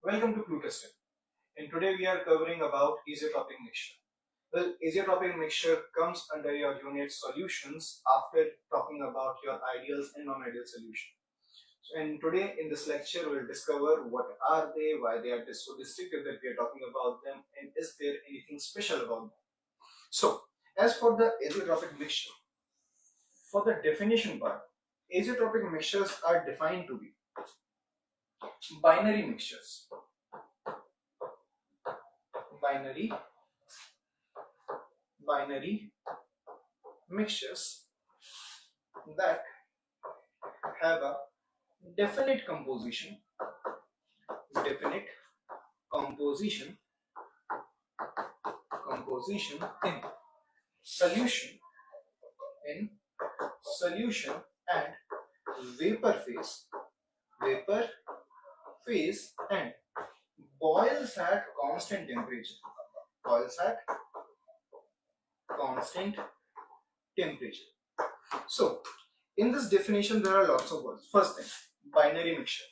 Welcome to Plutus. And today we are covering about azeotropic mixture. Well, azeotropic mixture comes under your unit solutions after talking about your ideals and non-ideal solution. And today in this lecture we'll discover what are they, why they are so distinctive that we are talking about them, and is there anything special about them. So, as for the azeotropic mixture, for the definition part, azeotropic mixtures are defined to be binary mixtures. Binary mixtures that have a definite composition in solution and vapor phase and boils at constant temperature. So in this definition there are lots of words. First thing, binary mixture,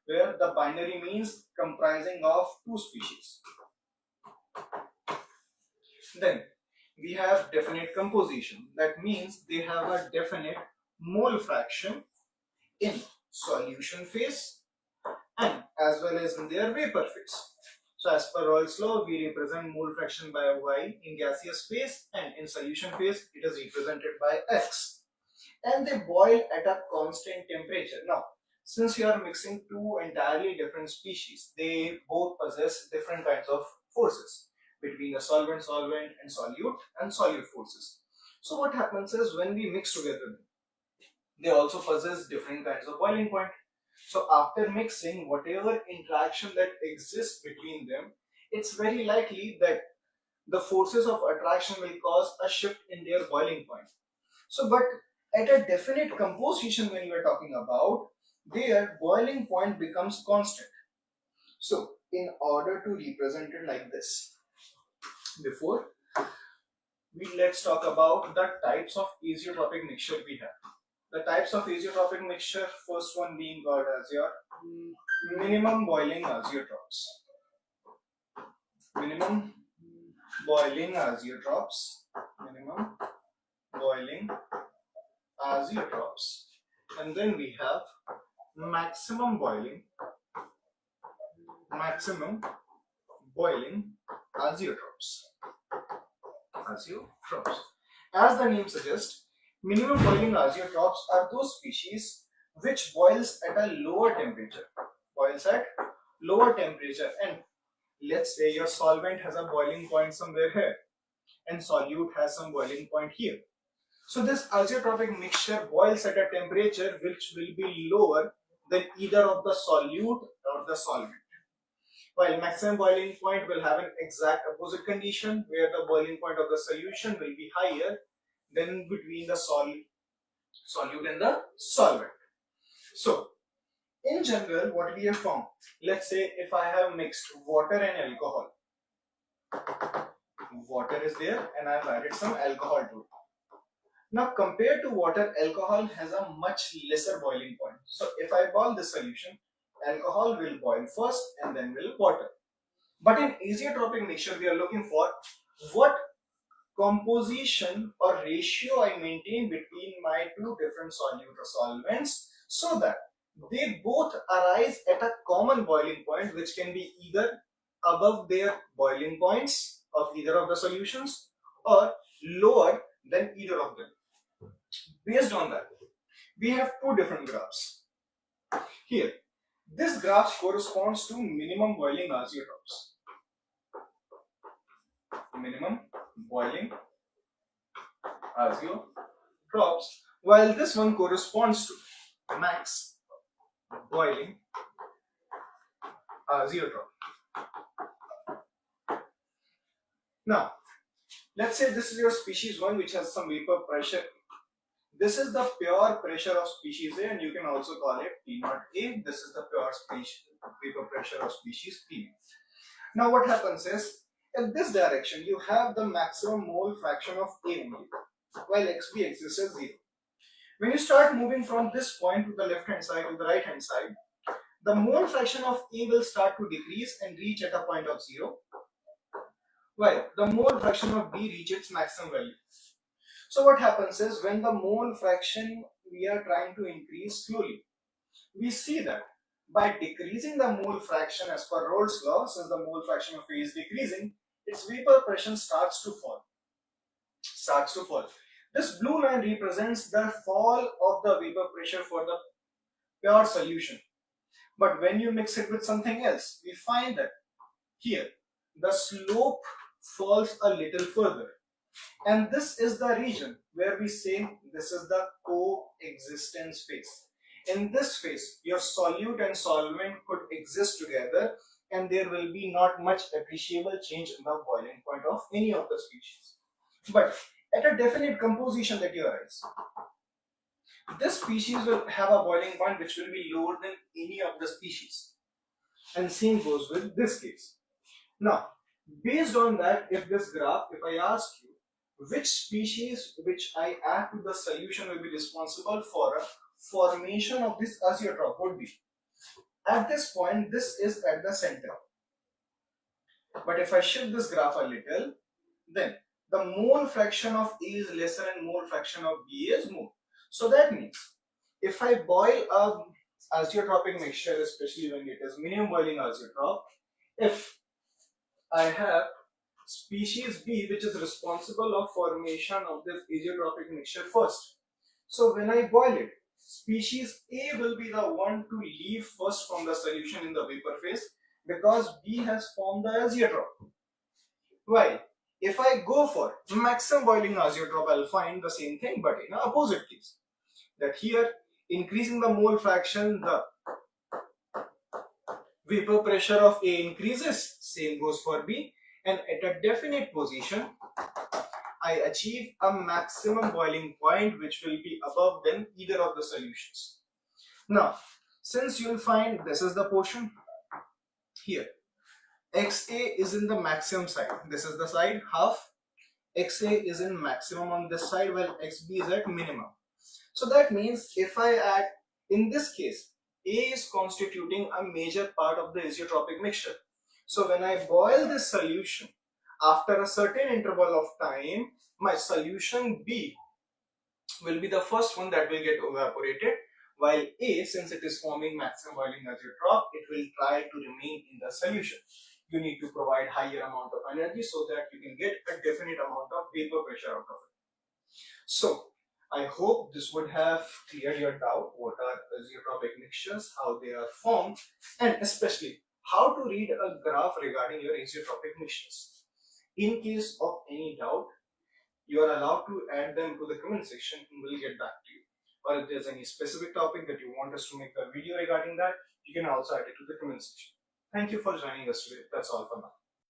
where the binary means comprising of two species. Then we have definite composition, that means they have a definite mole fraction in solution phase and as well as in their vapor phase. So as per Royle's law, we represent mole fraction by Y in gaseous phase, and in solution phase it is represented by X. And they boil at a constant temperature. Now, since you are mixing two entirely different species, they both possess different kinds of forces between the solvent and solute forces. So what happens is when we mix together, they also possess different kinds of boiling point. So after mixing, whatever interaction that exists between them, it's very likely that the forces of attraction will cause a shift in their boiling point. So but at a definite composition, when you are talking about, their boiling point becomes constant. So in order to represent it like this, let's talk about the types of azeotropic mixture we have. The types of azeotropic mixture, first one being called as your minimum boiling azeotropes. Minimum boiling azeotropes. And then we have maximum boiling azeotropes. As the name suggests, minimum boiling azeotropes are those species which boils at a lower temperature. And let's say your solvent has a boiling point somewhere here and solute has some boiling point here. So this azeotropic mixture boils at a temperature which will be lower than either of the solute or the solvent. While maximum boiling point will have an exact opposite condition, where the boiling point of the solution will be higher than between the solute and the solvent. So in general, what we have found, let's say if I have mixed water and alcohol, water is there and I have added some alcohol to it. Now compared to water, alcohol has a much lesser boiling point. So if I boil the solution, alcohol will boil first and then will water. But in azeotropic mixture, we are looking for what composition or ratio I maintain between my two different solute or solvents, so that they both arise at a common boiling point, which can be either above their boiling points of either of the solutions or lower than either of them. Based on that, we have two different graphs. Here, this graph corresponds to minimum boiling azeotropes. Minimum boiling azeotropes, while this one corresponds to max boiling azeotrope. Now, let's say this is your species 1 which has some vapor pressure. This is the pure pressure of species A, and you can also call it P0A. This is the pure vapor pressure of species P. Now what happens is, in this direction you have the maximum mole fraction of A only, while XB exists as 0. When you start moving from this point to the left hand side to the right hand side, the mole fraction of A will start to decrease and reach at a point of 0, while the mole fraction of B reaches its maximum value. So what happens is, when the mole fraction we are trying to increase slowly, we see that by decreasing the mole fraction as per Rolle's law, since the mole fraction of A is decreasing, its vapor pressure starts to fall. This blue line represents the fall of the vapor pressure for the pure solution. But when you mix it with something else, we find that here the slope falls a little further. And this is the region where we say this is the coexistence phase. In this phase, your solute and solvent could exist together and there will be not much appreciable change in the boiling point of any of the species. But at a definite composition that you arise, this species will have a boiling point which will be lower than any of the species. And same goes with this case. Now, based on that, if I ask you which species which I add to the solution will be responsible for a formation of this azeotrope would be. At this point, this is at the center. But if I shift this graph a little, then the mole fraction of A is lesser and mole fraction of B is more. So that means if I boil a azeotropic mixture, especially when it is minimum boiling azeotrope, if I have species B which is responsible of formation of this azeotropic mixture first. So when I boil it, species A will be the one to leave first from the solution in the vapor phase because B has formed the azeotrope. While if I go for maximum boiling azeotrope, I'll find the same thing but in the opposite case. That here, increasing the mole fraction, the vapor pressure of A increases, same goes for B, and at a definite position, I achieve a maximum boiling point which will be above than either of the solutions. Now, since you'll find this is the portion here, XA is in the maximum side, this is the side half, XA is in maximum on this side while XB is at minimum. So that means if I add, in this case, A is constituting a major part of the azeotropic mixture. So when I boil this solution, after a certain interval of time, my solution B will be the first one that will get evaporated, while A, since it is forming maximum boiling azeotrope, it will try to remain in the solution. You need to provide higher amount of energy so that you can get a definite amount of vapor pressure out of it. So I hope this would have cleared your doubt what are azeotropic mixtures, how they are formed, and especially how to read a graph regarding your azeotropic mixtures. In case of any doubt, you are allowed to add them to the comment section and we'll get back to you. Or if there's any specific topic that you want us to make a video regarding that, you can also add it to the comment section. Thank you for joining us today. That's all for now.